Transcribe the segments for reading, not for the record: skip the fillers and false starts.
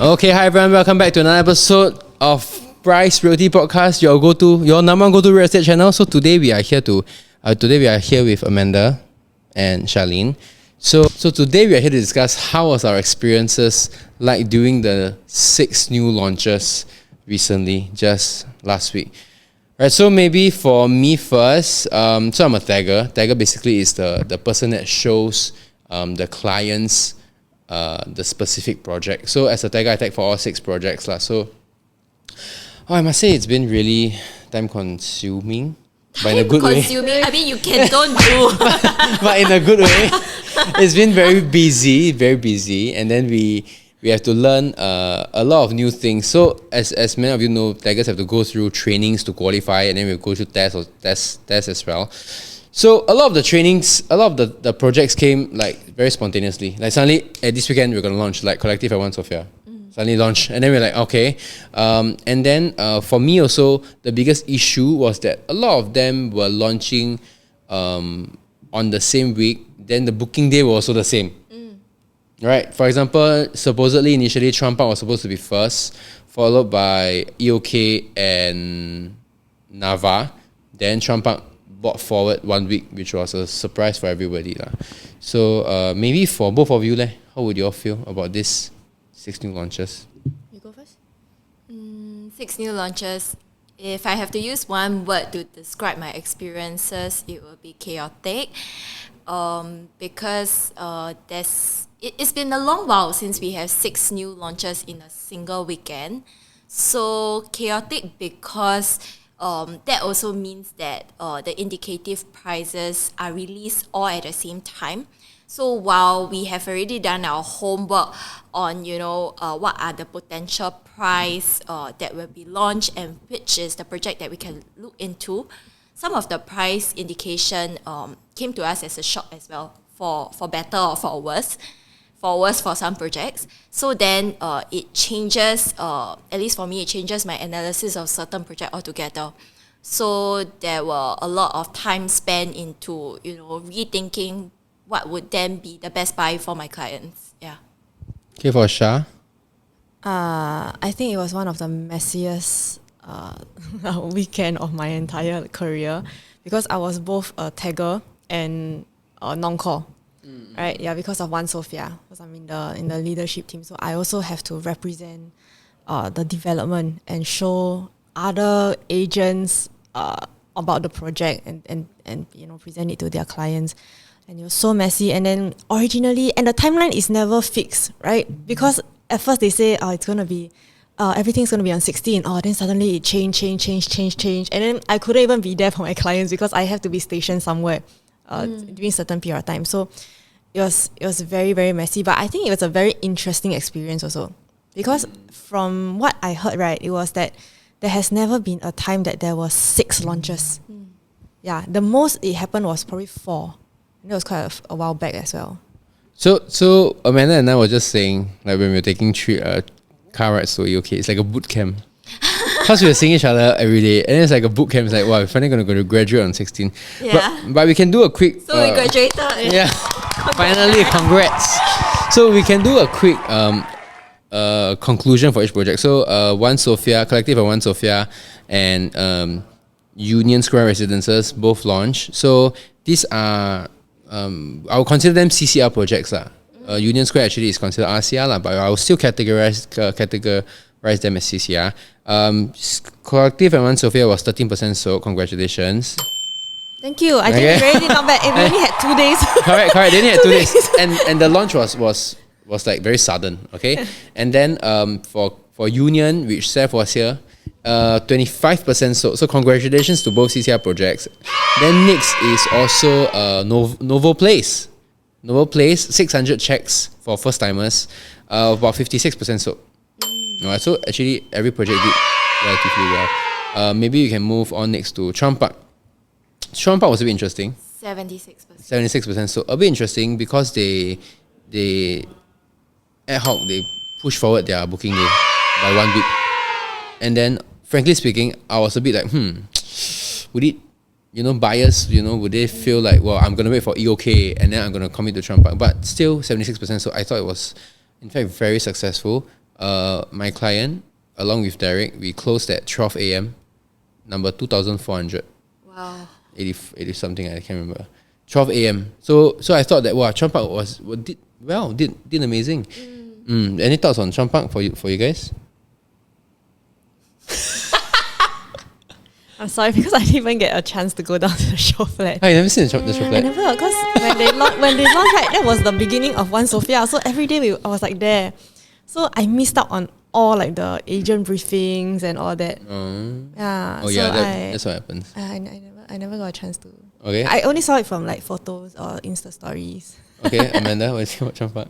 Okay, hi everyone. Welcome back to another episode of Bryce Realty Podcast, your number one go-to real estate channel. So today we are here with Amanda and Charlene. So today we are here to discuss how was our experiences like during the 6 new launches recently, just last week. Right, so maybe for me first, so I'm a tagger. Tagger basically is the person that shows the clients the specific project. So as a tagger, I tag for all 6 projects. So I must say it's been really time consuming. But in a good way. I mean, you can don't do. But in a good way. It's been very busy. And then we have to learn a lot of new things. So as many of you know, taggers have to go through trainings to qualify, and then we go through tests as well. So a lot of the projects came like very spontaneously. Like suddenly at this weekend we're gonna launch like Collective at One Sophia. Suddenly launch, and then we're like okay. And then for me also the biggest issue was that a lot of them were launching on the same week. Then the booking day was also the same. Right. For example, supposedly initially Trump Park was supposed to be first, followed by EOK and Nava. Then Trump Park brought forward 1 week, which was a surprise for everybody. So maybe for both of you, how would you all feel about this 6 new launches? You go first. 6 new launches. If I have to use one word to describe my experiences, it will be chaotic. Because it's been a long while since we have 6 new launches in a single weekend. So chaotic because that also means that the indicative prices are released all at the same time. So while we have already done our homework on, what are the potential price that will be launched and which is the project that we can look into, some of the price indication came to us as a shock as well, for better or for worse. For worse for some projects. So then it changes, at least for me, it changes my analysis of certain project altogether. So there were a lot of time spent into, rethinking what would then be the best buy for my clients. Yeah. Okay, for Shah? I think it was one of the messiest weekend of my entire career because I was both a tagger and a non-core. Right, yeah, because of One Sophia, because I'm in the leadership team, so I also have to represent the development and show other agents about the project and present it to their clients. And it was so messy. And then originally, and the timeline is never fixed, right? Because at first they say it's gonna be everything's gonna be on 16. Then suddenly it change, and then I couldn't even be there for my clients because I have to be stationed somewhere during a certain period of time. So it was very, very messy, but I think it was a very interesting experience also. Because from what I heard, right, it was that there has never been a time that there was 6 launches. Yeah, the most it happened was probably 4. And that was quite a while back as well. So Amanda and I were just saying, like when we were taking car rides to EOK, it's like a boot camp. Because we were seeing each other every day, and it's like a boot camp. It's like, wow, we're finally going to go to graduate on 16. Yeah. But we can do a quick... So we graduated. Yeah. Finally, congrats. So we can do a quick conclusion for each project. So One Sophia, Collective at One Sophia, and Union Square Residences both launched. So these are, I would consider them CCR projects. Union Square actually is considered RCR, but I will still categorize them as CCR. Collective at One Sophia was 13% sold. Congratulations. Thank you. I think it really not bad. It only had 2 days. Correct. They only had 2 days, and the launch was like very sudden. Okay, and then for Union, which Seth was here, 25% sold. So congratulations to both CCR projects. Then next is also Novo Place. Novo Place, 600 checks for first timers, about 56% sold. Alright, so actually every project did relatively well. Maybe you can move on next to Trump Park. Trump Park was a bit interesting. 76%. So a bit interesting because they ad hoc they push forward their booking day by 1 week. And then frankly speaking, I was a bit like, would it, buyers, would they feel like, well, I'm gonna wait for EOK and then I'm gonna commit to Trump Park? But still 76%. So I thought it was in fact very successful. my client, along with Derek, we closed at 12 a.m. Number 2,400. Wow. 80 something, I can't remember. 12 a.m. So I thought that Chuan Park did amazing. Any thoughts on Chuan Park for you guys? I'm sorry because I didn't even get a chance to go down to the show flat. Oh, you never seen the show I flat? never, because when they launched, right, that was the beginning of One Sophia. So every day I was like there. So I missed out on all like the agent briefings and all that. Yeah. Oh so yeah, that's what happens. I never got a chance to. Okay. I only saw it from like photos or Insta stories. Okay, Amanda, what do you think about Chuan Park?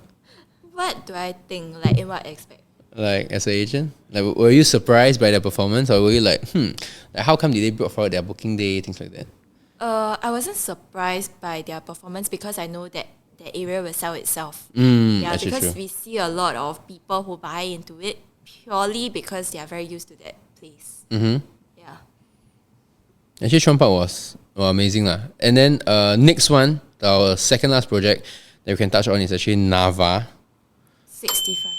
What do I think? Like, in what aspect? Like as an agent, like were you surprised by their performance, or were you like, like how come did they brought forward their booking day, things like that? I wasn't surprised by their performance because I know that the area will sell itself. Actually because true. we see a lot of people who buy into it purely because they are very used to that place. Yeah. Actually, Chuan Park was amazing lah. And then next one, our second last project that we can touch on is actually Nava, 65%.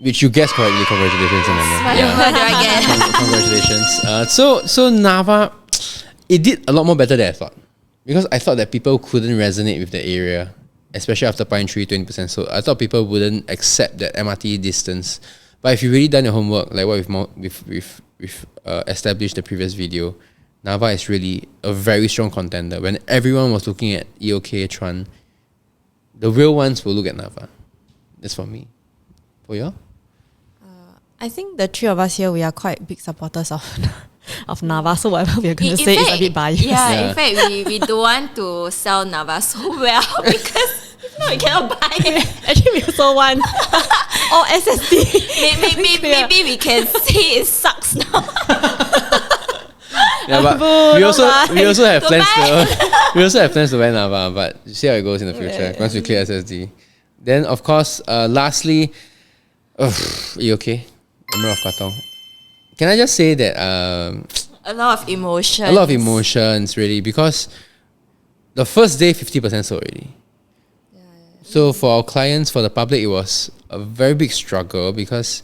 which you guessed correctly. Congratulations, Amanda. What do I get? Congratulations. So Nava, it did a lot more better than I thought, because I thought that people couldn't resonate with the area, especially after Pine Tree 20%. So I thought people wouldn't accept that MRT distance. But if you really done your homework, like what we've established the previous video, Nava is really a very strong contender. When everyone was looking at EOK Chuan, the real ones will look at Nava. That's for me. For you? I think the three of us here, we are quite big supporters of Nava. So whatever we are going to say is a bit biased. Yeah, in fact, we don't want to sell Nava so well because if not, we cannot buy it. Actually, we also want all SSD. Maybe we can say it sucks now. Yeah, but Boo, we also have plans to buy Nava, but see how it goes in the future once we clear SSD. Then of course, lastly, EOK, Emerald of Katong. Can I just say that A lot of emotions. a lot of emotions really, because the first day 50% sold already. So for our clients, for the public, it was a very big struggle because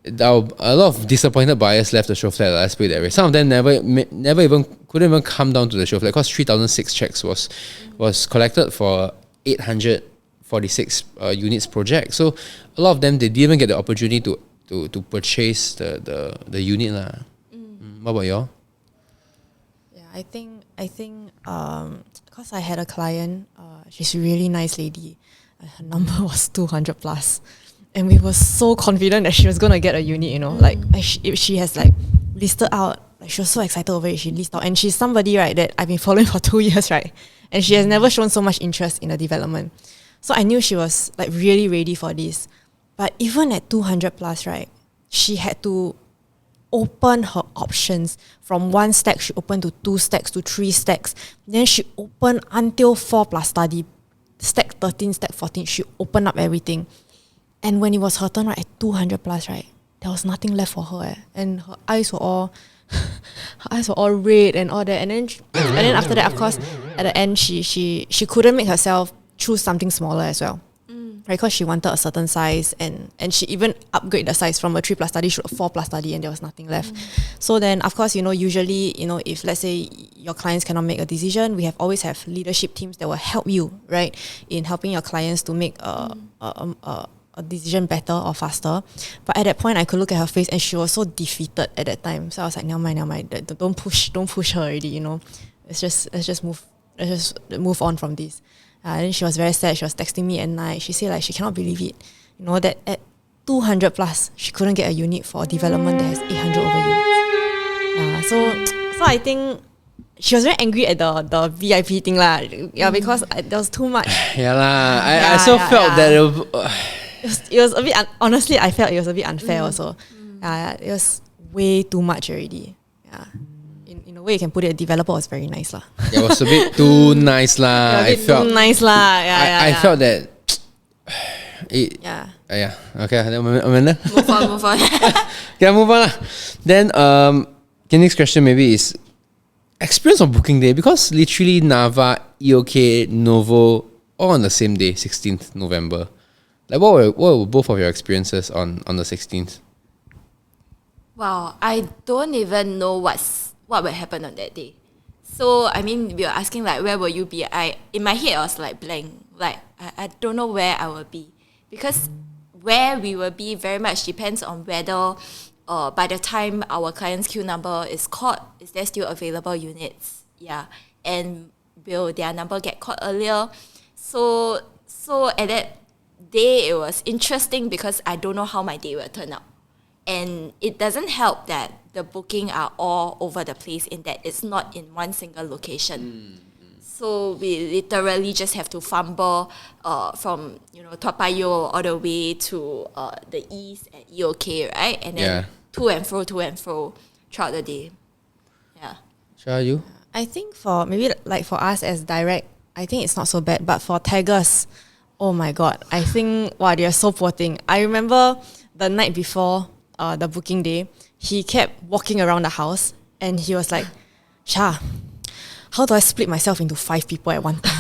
a lot of disappointed buyers left the show flat. Let's put it that way. Some of them couldn't even come down to the show flat because 3,006 checks was collected for 846 units project. So a lot of them, they didn't even get the opportunity to purchase the unit lah. What about y'all? Yeah, I think because I had a client, she's a really nice lady. Her number was 200 plus, and we were so confident that she was gonna get a unit. You know, like she has like listed out. Like she was so excited over it. She listed out, and she's somebody, right, that I've been following for 2 years, right, and she has never shown so much interest in the development. So I knew she was like really ready for this. But even at 200 plus, right, she had to open her options. From 1 stack, she opened to 2 stacks to 3 stacks. Then she opened until 4 plus study. Stack 13, stack 14, she opened up everything. And when it was her turn, right, at 200 plus, right, there was nothing left for her. And her eyes were all red and all that. And then after that, of course, at the end, she couldn't make herself choose something smaller as well. Right, because she wanted a certain size, and she even upgraded the size from a 3 plus study to a 4 plus study, and there was nothing left. So then, of course, usually, if let's say your clients cannot make a decision, we always have leadership teams that will help you, right, in helping your clients to make a decision better or faster. But at that point, I could look at her face, and she was so defeated at that time. So I was like, never mind, don't push her already. Let's just move on from this. And then she was very sad. She was texting me at night. She said like she cannot believe it, that at 200 plus she couldn't get a unit for a development that has 800 over units. So I think she was very angry at the VIP thing lah. Yeah, because there was too much. Yeah lah. I also felt that it was a bit honestly. I felt it was a bit unfair also. It was way too much already. Yeah. In a way, you can put it, a developer was very nice lah. It was a bit too nice lah. I felt too nice lah. I felt that. Yeah. Okay. Amanda. Move on. Okay, move on lah. Then the next question maybe is experience of booking day, because literally Nava, EOK, Novo all on the same day, 16th November. Like what were both of your experiences on the 16th? Wow, I don't even know what will happen on that day. So I mean, we were asking like, where will you be? In my head I was like blank. Like I don't know where I will be, because where we will be very much depends on whether by the time our client's queue number is called, is there still available units? Yeah, and will their number get called earlier? So at that day it was interesting because I don't know how my day will turn out. And it doesn't help that the booking are all over the place in that it's not in one single location. So we literally just have to fumble from Toa Payoh all the way to the east at EOK, right? And then to and fro throughout the day. Yeah. Shah, you? I think for maybe like for us as direct, I think it's not so bad. But for taggers, oh my god, I think they're so poor thing. I remember the night before the booking day, he kept walking around the house and he was like, Shah, how do I split myself into 5 people at one time?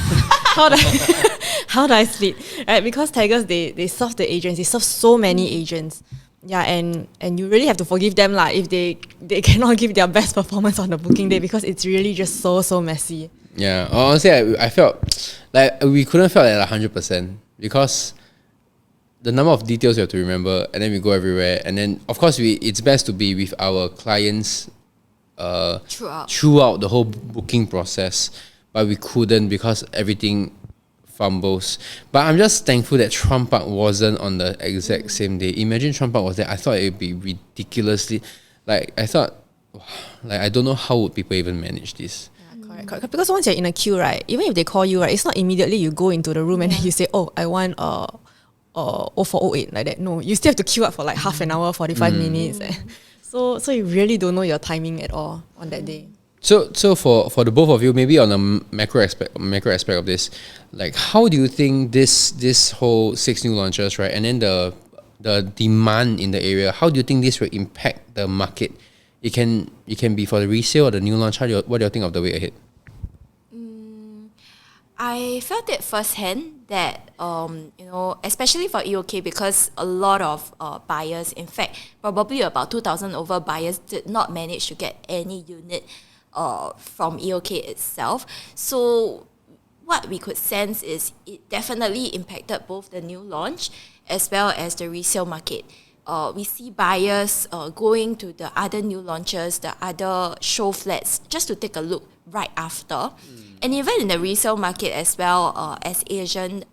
how do I split? Right? Because taggers, they serve the agents, they serve so many agents. Yeah, and you really have to forgive them if they cannot give their best performance on the booking day, because it's really just so messy. Yeah, honestly, I felt like we couldn't feel like 100% because the number of details you have to remember, and then we go everywhere, and then of course it's best to be with our clients throughout the whole booking process, but we couldn't because everything fumbles. But I'm just thankful that Trump Park wasn't on the exact same day. Imagine Trump Park was there. I thought it would be ridiculously, I don't know how would people even manage this. Correct. Because once you're in a queue, right, even if they call you, right, it's not immediately you go into the room and then you say, oh, I want 0408 like that. No, you still have to queue up for half an hour, 45 minutes. So you really don't know your timing at all on that day. So for the both of you, maybe on a macro aspect of this, how do you think this whole 6 new launches, right, and then the demand in the area, how do you think this will impact the market? It can be for the resale or the new launch. What do you think of the way ahead? I felt it firsthand that, especially for EOK, because a lot of buyers, in fact, probably about 2,000 over buyers did not manage to get any unit from EOK itself. So what we could sense is it definitely impacted both the new launch as well as the resale market. We see buyers going to the other new launches, the other show flats, just to take a look right after. And even in the resale market as well, as Asian,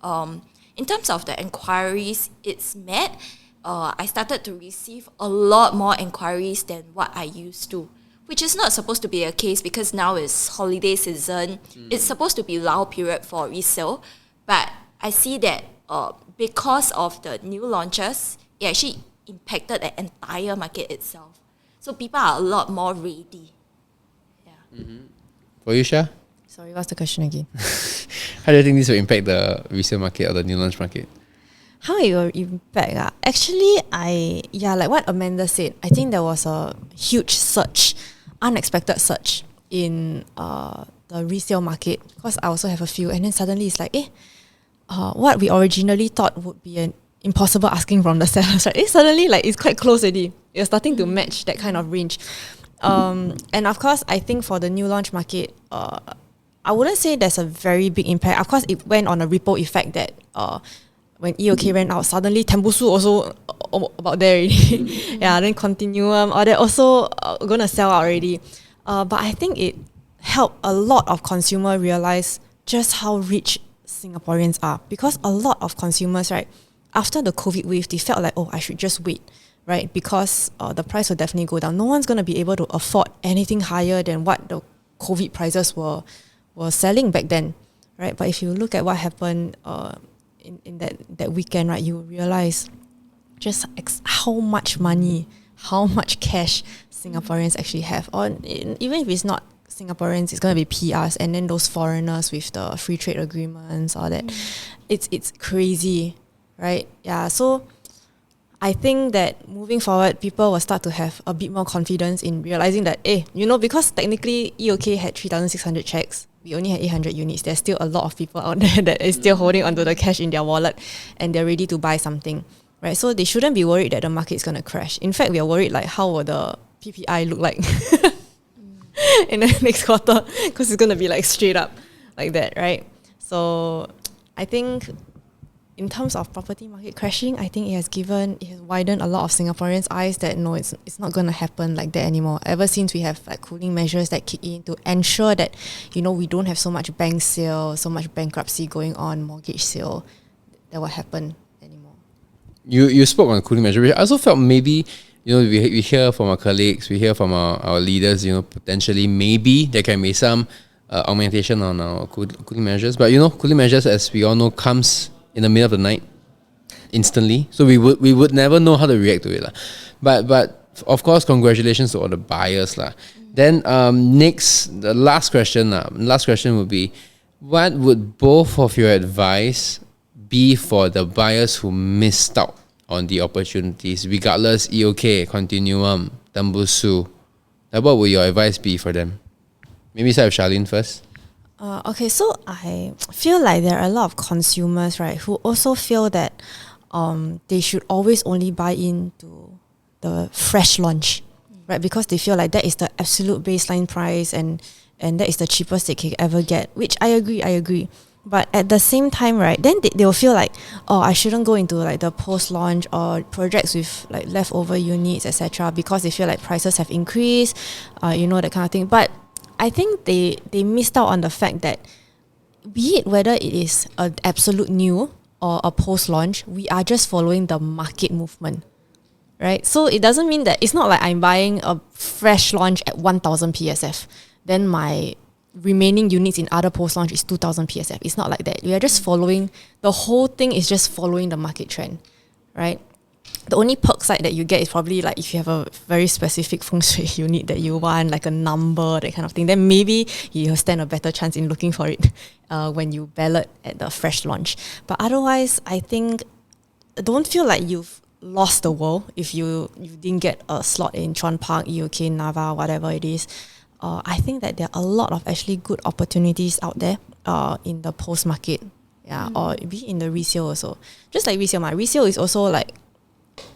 in terms of the inquiries it's met, I started to receive a lot more inquiries than what I used to, which is not supposed to be a case because now is holiday season. It's supposed to be lull period for resale. But I see that because of the new launches, it actually impacted the entire market itself. So people are a lot more ready. Yeah. For you, Shah? Sorry, what's the question again? How do you think this will impact the resale market or the new launch market? How it will impact? Actually, like what Amanda said, I think there was a huge surge, unexpected surge in the resale market, because I also have a few, and then suddenly it's like, what we originally thought would be an impossible asking from the sellers, right? Suddenly it's quite close already. You're starting to match that kind of range. And of course, I think for the new launch market, I wouldn't say there's a very big impact. Of course, it went on a ripple effect that when EOK ran out, suddenly Tembusu also about there already. Yeah, then Continuum, or they're also going to sell out already. But I think it helped a lot of consumers realize just how rich Singaporeans are, because a lot of consumers, right, after the COVID wave, they felt like, I should just wait, right? Because the price will definitely go down. No one's going to be able to afford anything higher than what the COVID prices were selling back then, right? But if you look at what happened in that weekend, right, you realize just how much money, how much cash Singaporeans actually have. Or even if it's not Singaporeans, it's going to be PRs, and then those foreigners with the free trade agreements, all that. It's crazy. Right? Yeah. So I think that moving forward, people will start to have a bit more confidence in realizing that, because technically EOK had 3,600 checks, we only had 800 units. There's still a lot of people out there that is still holding onto the cash in their wallet and they're ready to buy something, right? So they shouldn't be worried that the market's going to crash. In fact, we are worried like how will the PPI look like in the next quarter, because it's going to be like straight up like that, right? So I think in terms of property market crashing, I think it has widened a lot of Singaporeans' eyes that no, it's not going to happen like that anymore. Ever since we have like cooling measures that kick in to ensure that, we don't have so much bank sale, so much bankruptcy going on, mortgage sale, that will happen anymore. You spoke on cooling measure. I also felt maybe, we hear from our colleagues, we hear from our leaders, potentially maybe there can be some augmentation on our cooling measures. But cooling measures, as we all know, comes in the middle of the night, instantly. So we would never know how to react to it, lah. But of course, congratulations to all the buyers, lah. Then next, the last question, Last question would be, what would both of your advice be for the buyers who missed out on the opportunities, regardless EOK, Continuum, Tembusu? What would your advice be for them? Maybe start with Charlene first. Okay, so I feel like there are a lot of consumers, right, who also feel that they should always only buy into the fresh launch, right, because they feel like that is the absolute baseline price and that is the cheapest they can ever get, which I agree. But at the same time, right, then they will feel like, I shouldn't go into like the post-launch or projects with like leftover units, etc., because they feel like prices have increased, that kind of thing. But I think they missed out on the fact that, be it whether it is an absolute new or a post-launch, we are just following the market movement, right? So it doesn't mean that, it's not like I'm buying a fresh launch at 1,000 PSF, then my remaining units in other post-launch is 2,000 PSF. It's not like that. We are just following, the whole thing is just following the market trend, right? The only perk side that you get is probably like if you have a very specific feng shui unit that you want, like a number, that kind of thing, then maybe you'll stand a better chance in looking for it when you ballot at the fresh launch. But otherwise, I think, don't feel like you've lost the world if you didn't get a slot in Chuan Park, EOK, Nava, whatever it is. I think that there are a lot of actually good opportunities out there in the post market, or be in the resale also. Just like resale, resale is also like,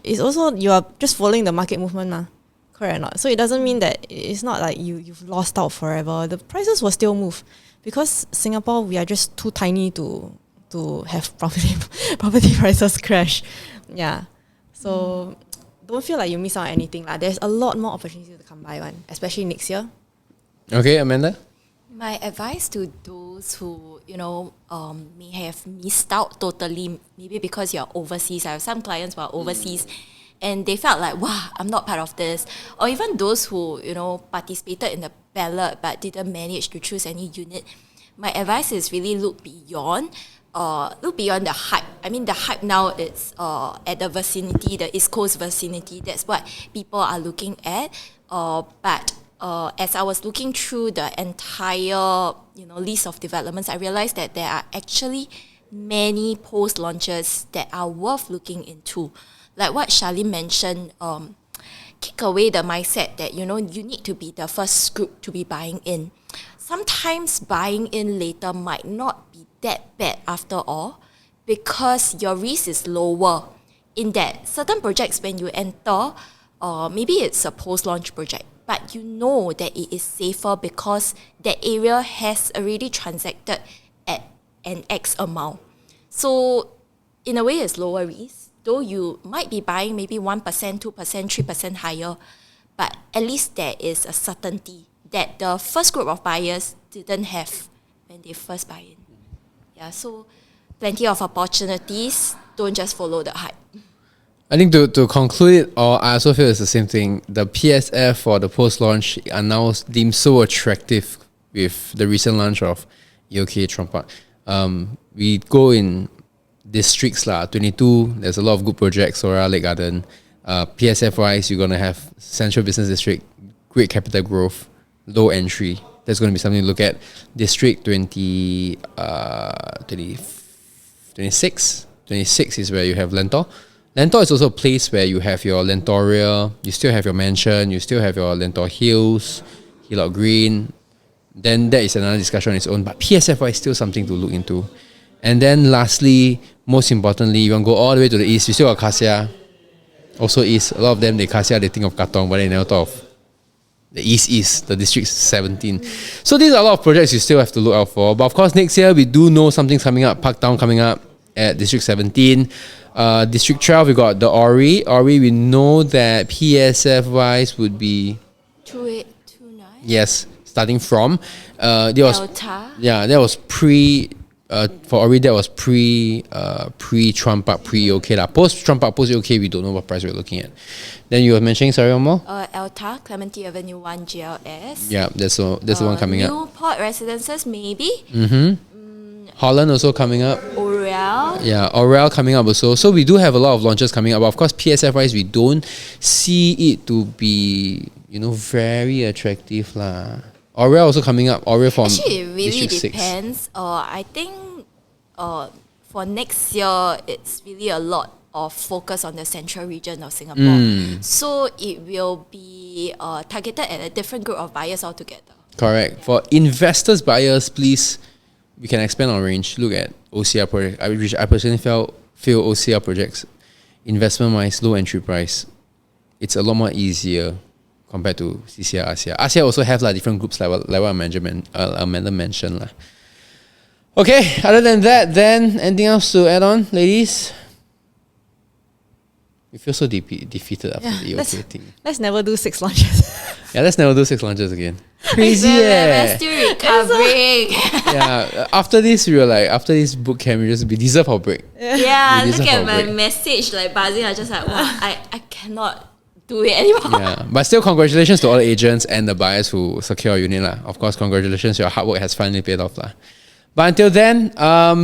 you are just following the market movement, correct or not? So it doesn't mean that it's not like you've lost out forever. The prices will still move because Singapore, we are just too tiny to have property prices crash. Yeah, so don't feel like you miss out on anything. There's a lot more opportunities to come by, especially next year. Okay, Amanda? My advice to those who, may have missed out totally, maybe because you're overseas. I have some clients who are overseas and they felt like, wow, I'm not part of this. Or even those who, participated in the ballot but didn't manage to choose any unit. My advice is really look beyond the hype. I mean, the hype now is at the vicinity, the East Coast vicinity. That's what people are looking at. But as I was looking through the entire, list of developments, I realized that there are actually many post launches that are worth looking into. Like what Charlene mentioned, kick away the mindset that, you need to be the first group to be buying in. Sometimes buying in later might not be that bad after all, because your risk is lower in that certain projects when you enter, maybe it's a post-launch project, but you know that it is safer because that area has already transacted at an X amount. So in a way, it's lower risk, though you might be buying maybe 1%, 2%, 3% higher, but at least there is a certainty that the first group of buyers didn't have when they first buy in. Yeah, so plenty of opportunities. Don't just follow the hype. I think to conclude it, or I also feel it's the same thing. The PSF for the post-launch are now deemed so attractive with the recent launch of EOK Chuan Park. We go in districts 22. There's a lot of good projects. Sora Lake Garden. PSF wise, you're gonna have Central Business District, great capital growth, low entry. That's going to be something to look at. District 26 is where you have Lentor. Lentor is also a place where you have your Lentoria, you still have your mansion, you still have your Lentor Hills, Hillock Green. Then that is another discussion on its own. But PSFY is still something to look into. And then lastly, most importantly, you want to go all the way to the east, you still got Cassia. Also east. A lot of them, Cassia, they think of Katong, but they never thought of the east, the District 17. So these are a lot of projects you still have to look out for. But of course, next year, we do know something's coming up. Parktown coming up at District 17. District 12, we got the Ori. Ori, we know that PSF-wise would be... 2829. Yes, starting from. There was, Delta. yeah, that was pre... for Ori, that was pre-Trump up, pre-OK. Post-Trump up, post-OK, we don't know what price we're looking at. Then you were mentioning, sorry, one more? Elta, Clementi Avenue 1 GLS. Yeah, that's the one coming up. Newport Residences, maybe. Holland also coming up. Orel. Yeah, Orel coming up also. So we do have a lot of launches coming up. But of course, PSF-wise, we don't see it to be, very attractive lah. Orel also coming up. Orel from Actually, it really District 6. depends. I think for next year, it's really a lot of focus on the central region of Singapore. So it will be targeted at a different group of buyers altogether. Correct. For investors, buyers, please, we can expand our range. Look at OCR projects. I personally feel OCR projects, investment-wise, low entry price. It's a lot more easier compared to CCR, ASEA. ASEA also have different groups like what Amanda mentioned. Okay, other than that, then anything else to add on, ladies? You feel so defeated after the OK thing. Let's never do 6 launches. Yeah, let's never do 6 launches again. Crazy, We're still recovering. Yeah, after this, we were like, after this boot camp, we just deserve our break. Yeah, We look deserve at our my break. message buzzing. I just wow, I cannot do it anymore. Yeah, but still, congratulations to all the agents and the buyers who secure a unit lah. Of course, congratulations, your hard work has finally paid off lah. But until then,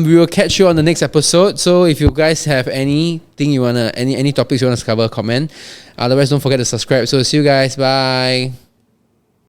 we will catch you on the next episode. So if you guys have anything you wanna, any topics you wanna cover, comment. Otherwise, don't forget to subscribe. So see you guys. Bye.